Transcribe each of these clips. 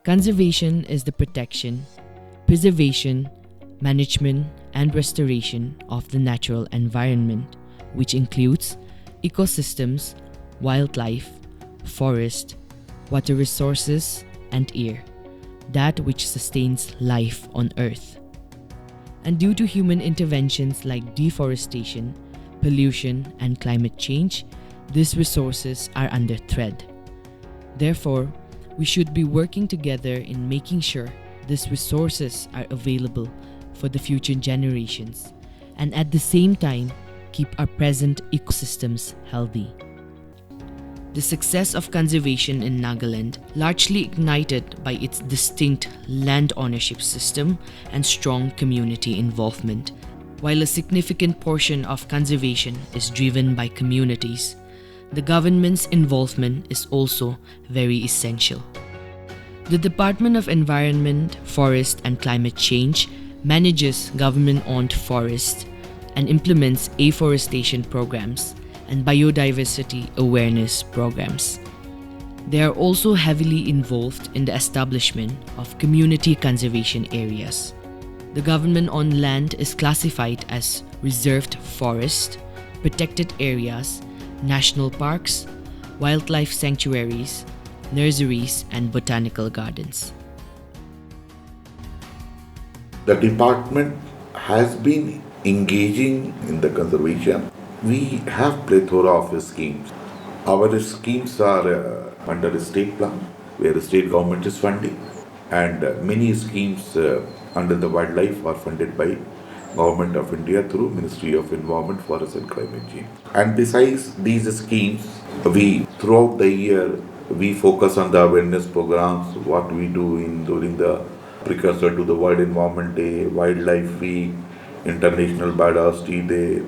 Conservation is the protection, preservation, management, and restoration of the natural environment, which includes ecosystems, wildlife, forest, water resources, and air, that which sustains life on Earth. And due to human interventions like deforestation, pollution, and climate change, these resources are under threat. Therefore, we should be working together in making sure these resources are available for the future generations, and at the same time, keep our present ecosystems healthy. The success of conservation in Nagaland largely ignited by its distinct land ownership system and strong community involvement. While a significant portion of conservation is driven by communities, the government's involvement is also very essential. The Department of Environment, Forest and Climate Change manages government-owned forests and implements afforestation programs and biodiversity awareness programs. They are also heavily involved in the establishment of community conservation areas. The government-owned land is classified as reserved forest, protected areas, national parks, wildlife sanctuaries, nurseries, and botanical gardens. The department has been engaging in the conservation. We have plethora of schemes. Our schemes are under the state plan, where the state government is funding, and many schemes under the wildlife are funded by Government of India through Ministry of Environment, Forest and Climate Change. And besides these schemes, throughout the year, we focus on the awareness programs, what we do during the precursor to the World Environment Day, Wildlife Week, International Biodiversity Day.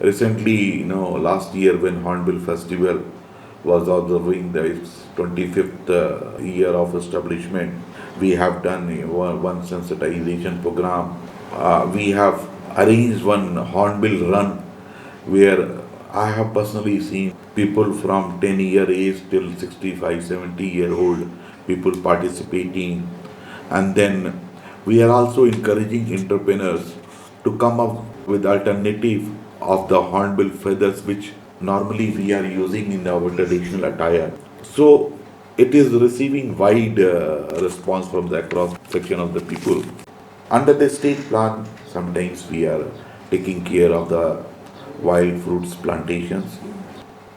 Recently, last year when Hornbill Festival was observing its 25th year of establishment, we have done one sensitization program. We have arranged one Hornbill run where I have personally seen people from 10-year age till 65, 70-year-old people participating. And then we are also encouraging entrepreneurs to come up with alternative of the hornbill feathers which normally we are using in our traditional attire. So it is receiving wide response from the cross section of the people. Under the state plan, sometimes we are taking care of the wild fruits plantations.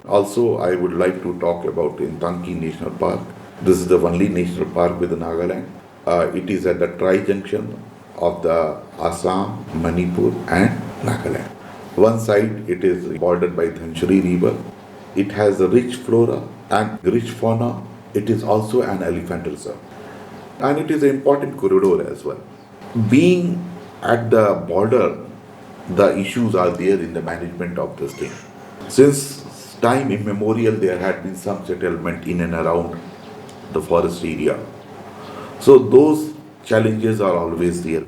Also, I would like to talk about in Tanki National Park. This is the only national park within Nagaland. It is at the tri-junction of the Assam, Manipur and Nagaland. One side it is bordered by Dhanshri river. It has a rich flora and rich fauna. It is also an elephant reserve. And it is an important corridor as well. Being at the border, the issues are there in the management of this thing. Since time immemorial, there had been some settlement in and around the forest area. So those challenges are always there.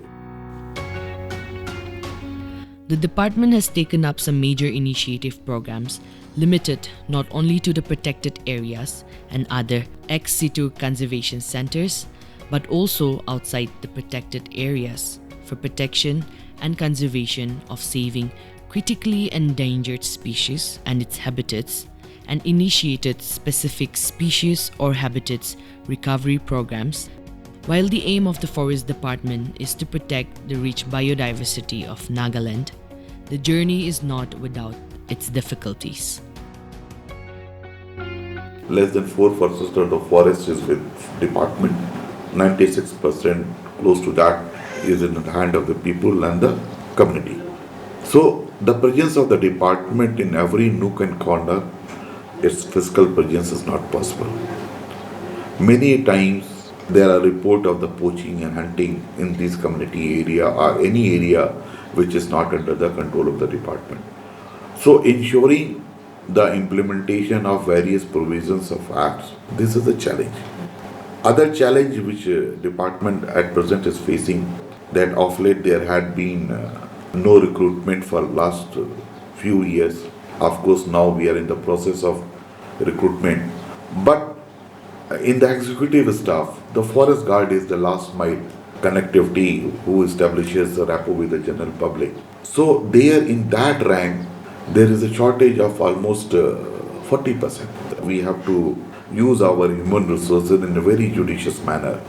The department has taken up some major initiative programs limited not only to the protected areas and other ex situ conservation centers, but also outside the protected areas for protection and conservation of saving critically endangered species and its habitats, and initiated specific species or habitats recovery programs. While the aim of the Forest Department is to protect the rich biodiversity of Nagaland, the journey is not without its difficulties. Less than 4% of the forest is with department. 96%, close to that, is in the hand of the people and the community. So the presence of the department in every nook and corner, its physical presence is not possible. Many times there are reports of the poaching and hunting in this community area or any area which is not under the control of the department. So ensuring the implementation of various provisions of acts, this is a challenge. Other challenge which department at present is facing, that of late there had been no recruitment for last few years. Of course, now we are in the process of recruitment. But in the executive staff, the forest guard is the last mile connectivity who establishes a rapport with the general public. So there in that rank, there is a shortage of almost 40%. We have to use our human resources in a very judicious manner.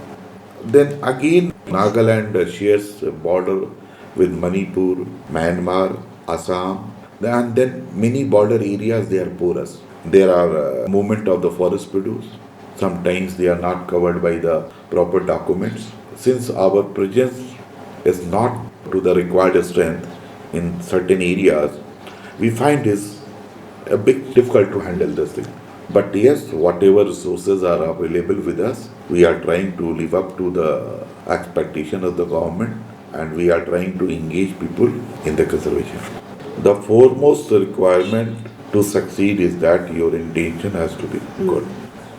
Then again, Nagaland shares a border with Manipur, Myanmar, Assam, and then many border areas they are porous. There are movement of the forest produce. Sometimes they are not covered by the proper documents. Since our presence is not to the required strength in certain areas, we find this a bit difficult to handle this thing. But yes, whatever resources are available with us, we are trying to live up to the expectation of the government, and we are trying to engage people in the conservation. The foremost requirement to succeed is that your intention has to be good.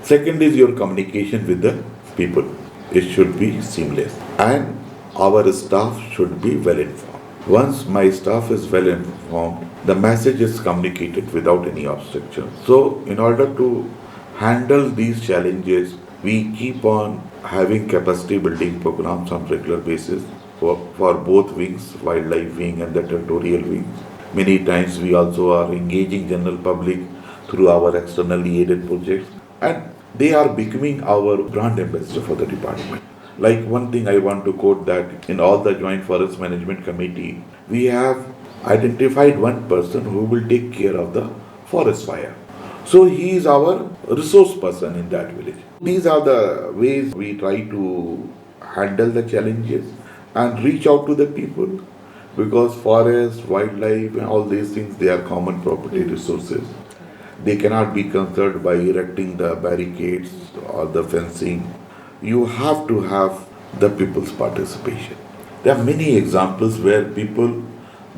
Second is your communication with the people. It should be seamless, and our staff should be well informed. Once my staff is well informed, the message is communicated without any obstruction. So, in order to handle these challenges, we keep on having capacity building programs on regular basis for both wings, wildlife wing and the territorial wing. Many times we also are engaging general public through our externally aided projects, and they are becoming our brand ambassador for the department. Like one thing I want to quote, that in all the Joint Forest Management Committee, we have identified one person who will take care of the forest fire. So he is our resource person in that village. These are the ways we try to handle the challenges and reach out to the people, because forest, wildlife and all these things, they are common property resources. They cannot be conserved by erecting the barricades or the fencing. You have to have the people's participation. There are many examples where people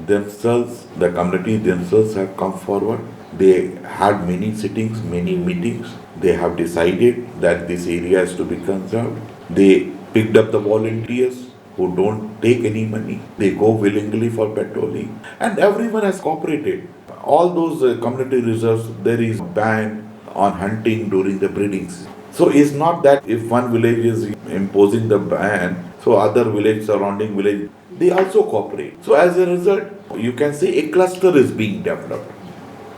themselves, the community themselves have come forward. They had many sittings, many meetings. They have decided that this area is to be conserved. They picked up the volunteers who don't take any money. They go willingly for patrolling, and everyone has cooperated. All those community reserves, there is a ban on hunting during the breeding season. So it's not that if one village is imposing the ban, so other village, surrounding village, they also cooperate. So as a result, you can say a cluster is being developed.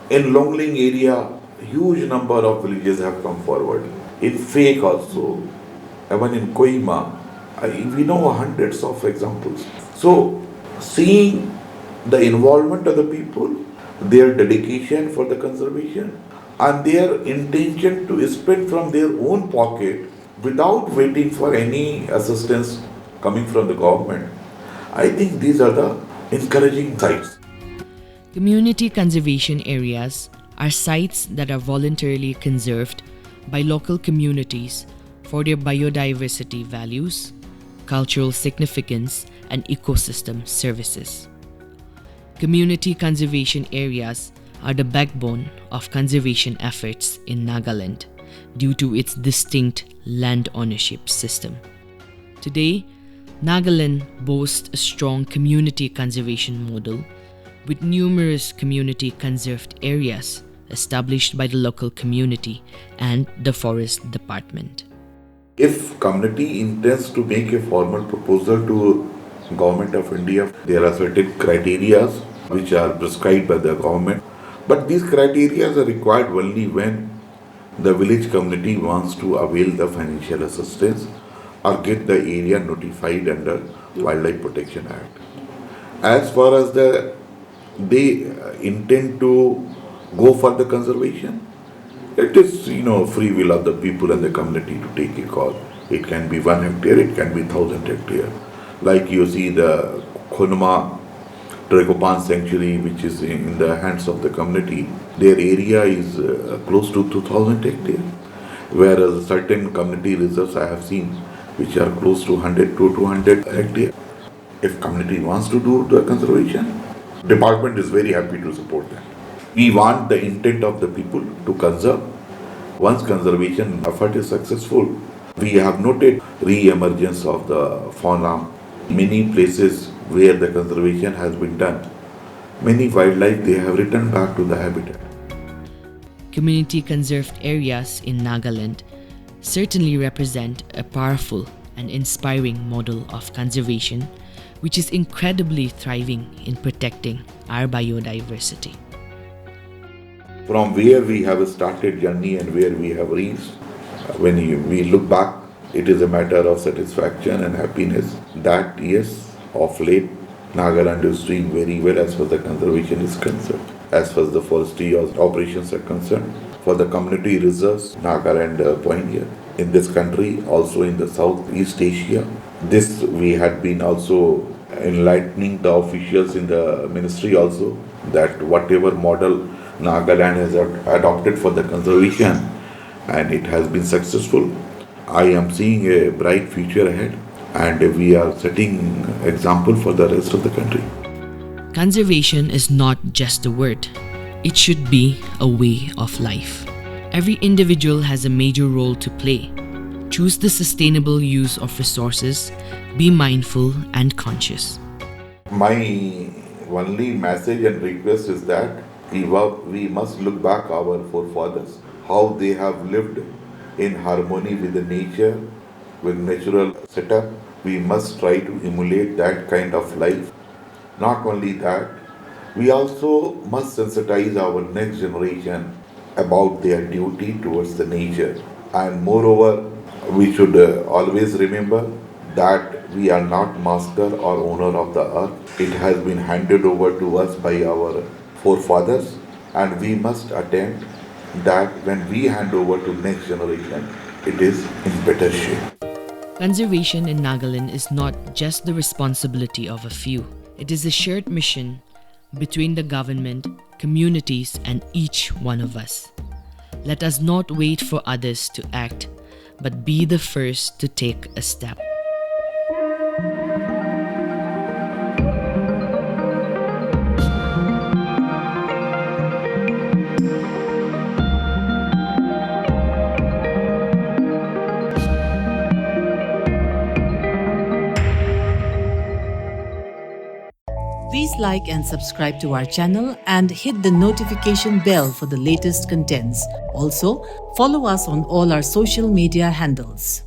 In Longling area, huge number of villages have come forward. In Fake also, even in Kayina, we know hundreds of examples. So seeing the involvement of the people, their dedication for the conservation, and their intention to spend from their own pocket without waiting for any assistance coming from the government, I think these are the encouraging sites. Community conservation areas are sites that are voluntarily conserved by local communities for their biodiversity values, cultural significance, and ecosystem services. Community conservation areas are the backbone of conservation efforts in Nagaland due to its distinct land ownership system. Today, Nagaland boasts a strong community conservation model with numerous community conserved areas established by the local community and the forest department. If community intends to make a formal proposal to Government of India, there are certain criteria which are prescribed by the government. But these criteria are required only when the village community wants to avail the financial assistance or get the area notified under Wildlife Protection Act. As far as they intend to go for the conservation, it is free will of the people and the community to take a call. It can be 1 hectare, it can be 1,000 hectare. Like you see the Khonma Dragopan Sanctuary, which is in the hands of the community, their area is close to 2,000 hectares. Whereas certain community reserves I have seen, which are close to 100 to 200 hectares. If community wants to do the conservation, department is very happy to support them. We want the intent of the people to conserve. Once conservation effort is successful, we have noted re-emergence of the fauna. Many places where the conservation has been done, many wildlife they have returned back to the habitat. Community conserved areas in Nagaland certainly represent a powerful and inspiring model of conservation, which is incredibly thriving in protecting our biodiversity. From where we have started journey and where we have reached, when we look back, it is a matter of satisfaction and happiness that yes, of late, Nagaland is doing very well as far as the conservation is concerned. As far as the forestry operations are concerned, for the community reserves, Nagaland pioneer in this country, also in the Southeast Asia. This we had been also enlightening the officials in the ministry also that whatever model Nagaland has adopted for the conservation and it has been successful. I am seeing a bright future ahead and we are setting example for the rest of the country. Conservation is not just a word, it should be a way of life. Every individual has a major role to play. Choose the sustainable use of resources, be mindful and conscious. My only message and request is that we must look back our forefathers, how they have lived in harmony with the nature, with natural setup. We must try to emulate that kind of life. Not only that, we also must sensitize our next generation about their duty towards the nature. And moreover, we should always remember that we are not master or owner of the earth. It has been handed over to us by our forefathers, and we must attend that when we hand over to next generation, it is in better shape. Conservation in Nagaland is not just the responsibility of a few. It is a shared mission between the government, communities, and each one of us. Let us not wait for others to act, but be the first to take a step. Please like and subscribe to our channel and hit the notification bell for the latest contents. Also, follow us on all our social media handles.